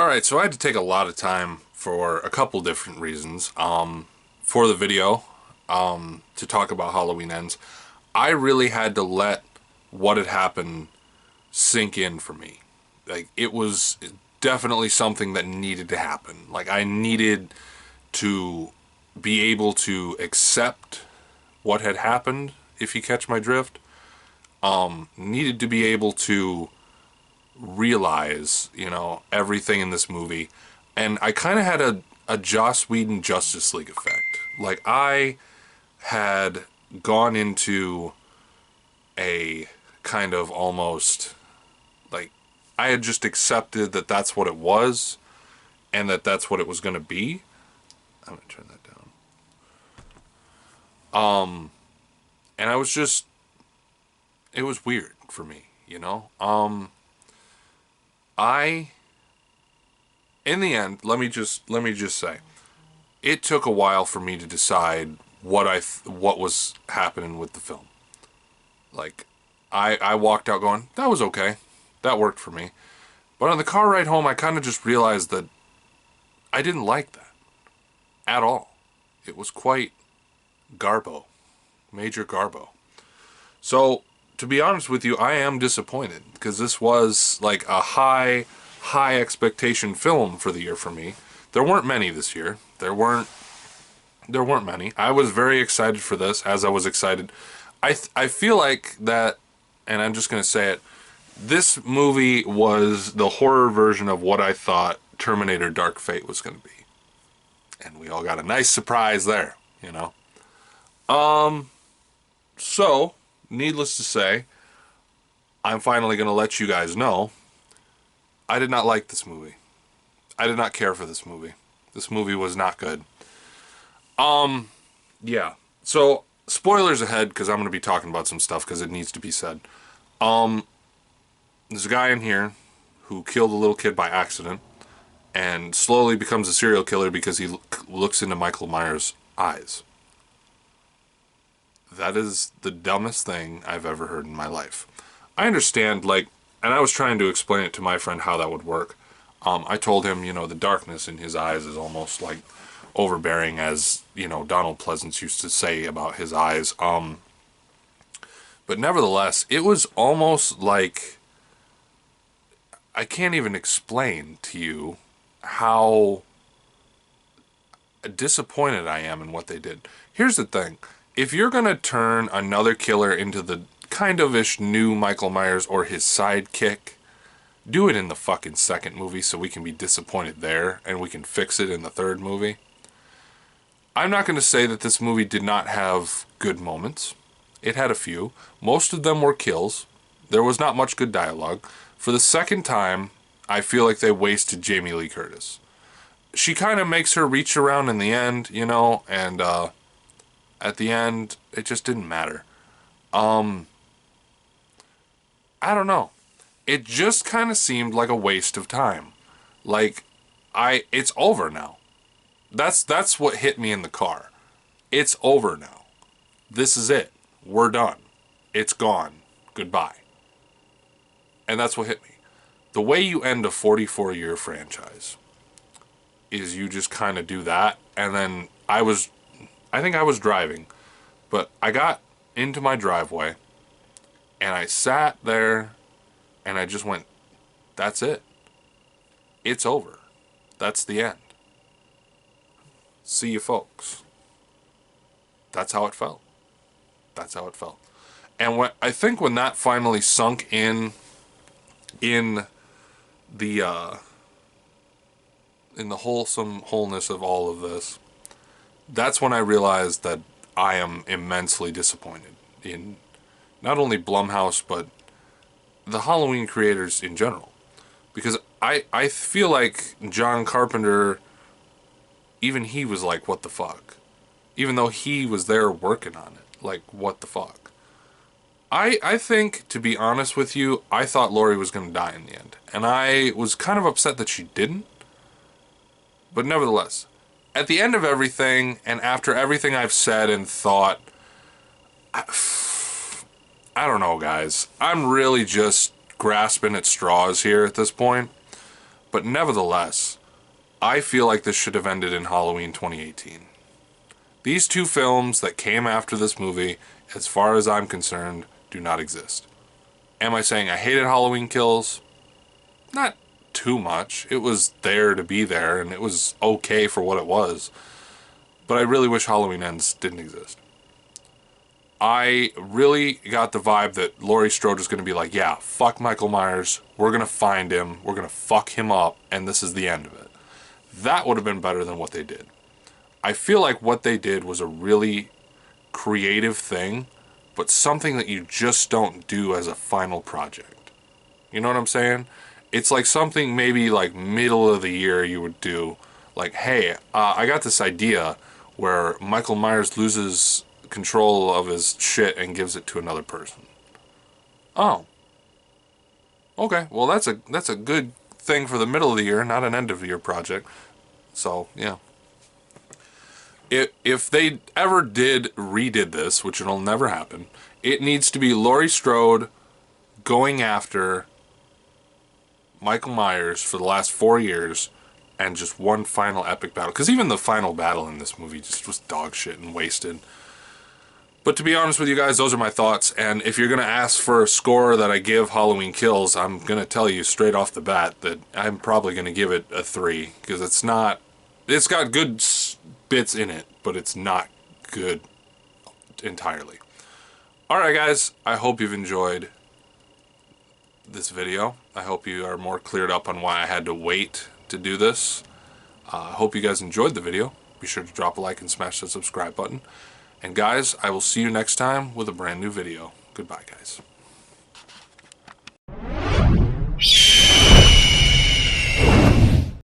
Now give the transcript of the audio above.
Alright, so I had to take a lot of time for a couple different reasons. For the video, to talk about Halloween Ends, I really had to let what had happened sink in for me. Like, it was definitely something that needed to happen. Like, I needed to be able to accept what had happened, if you catch my drift. Needed to be able to realize, everything in this movie. And I kind of had a Joss Whedon Justice League effect. Like, I had gone into a kind of almost, like, I had just accepted that that's what it was and that that's what it was going to be. I'm going to turn that down. And I was just, it was weird for me. In the end, let me just say, it took a while for me to decide what was happening with the film. Like, I walked out going, that was okay, that worked for me. But on the car ride home, I kind of just realized that I didn't like that at all. It was quite garbo, major garbo. So, to be honest with you, I am disappointed because this was like a high expectation film for the year for me. There weren't many this year. There weren't many. I was very excited for this, as I was excited. I feel like that, and I'm just going to say it, this movie was the horror version of what I thought Terminator Dark Fate was going to be. And we all got a nice surprise there. So, needless to say, I'm finally going to let you guys know, I did not like this movie. I did not care for this movie. This movie was not good. Yeah. So, spoilers ahead, because I'm going to be talking about some stuff, because it needs to be said. There's a guy in here who killed a little kid by accident, and slowly becomes a serial killer because he looks into Michael Myers' eyes. That is the dumbest thing I've ever heard in my life. I understand, and I was trying to explain it to my friend how that would work. I told him, the darkness in his eyes is almost like overbearing, as, Donald Pleasance used to say about his eyes. But nevertheless, it was almost like, I can't even explain to you how disappointed I am in what they did. Here's the thing. If you're going to turn another killer into the kind of-ish new Michael Myers or his sidekick, do it in the fucking second movie so we can be disappointed there and we can fix it in the third movie. I'm not going to say that this movie did not have good moments. It had a few. Most of them were kills. There was not much good dialogue. For the second time, I feel like they wasted Jamie Lee Curtis. She kind of makes her reach around in the end, and at the end, it just didn't matter. I don't know. It just kind of seemed like a waste of time. It's over now. That's what hit me in the car. It's over now. This is it. We're done. It's gone. Goodbye. And that's what hit me. The way you end a 44-year franchise is you just kind of do that. And then I think I was driving, but I got into my driveway and I sat there and I just went, that's it. It's over. That's the end. See you folks. That's how it felt. That's how it felt. And I think when that finally sunk in the wholeness of all of this, that's when I realized that I am immensely disappointed in not only Blumhouse, but the Halloween creators in general. Because I feel like John Carpenter, even he was like, what the fuck? Even though he was there working on it. Like, what the fuck? I think, to be honest with you, I thought Laurie was going to die in the end. And I was kind of upset that she didn't. But nevertheless, at the end of everything, and after everything I've said and thought, I don't know, guys. I'm really just grasping at straws here at this point. But nevertheless, I feel like this should have ended in Halloween 2018. These two films that came after this movie, as far as I'm concerned, do not exist. Am I saying I hated Halloween Kills? Not too much. It was there to be there, and it was okay for what it was. But I really wish Halloween Ends didn't exist. I really got the vibe that Laurie Strode was going to be like, yeah, fuck Michael Myers. We're going to find him. We're going to fuck him up, and this is the end of it. That would have been better than what they did. I feel like what they did was a really creative thing, but something that you just don't do as a final project. You know what I'm saying? It's like something maybe like middle of the year you would do. Like, hey, I got this idea where Michael Myers loses control of his shit and gives it to another person. Oh. Okay, well that's a good thing for the middle of the year, not an end of the year project. So, yeah. If they ever redid this, which it'll never happen, it needs to be Laurie Strode going after Michael Myers for the last 4 years and just one final epic battle. Because even the final battle in this movie just was dog shit and wasted. But to be honest with you guys, those are my thoughts. And if you're going to ask for a score that I give Halloween Kills, I'm going to tell you straight off the bat that I'm probably going to give it a 3. Because it's got good bits in it, but it's not good entirely. Alright guys, I hope you've enjoyed this video. I hope you are more cleared up on why I had to wait to do this. I hope you guys enjoyed the video. Be sure to drop a like and smash the subscribe button. And guys, I will see you next time with a brand new video. Goodbye guys.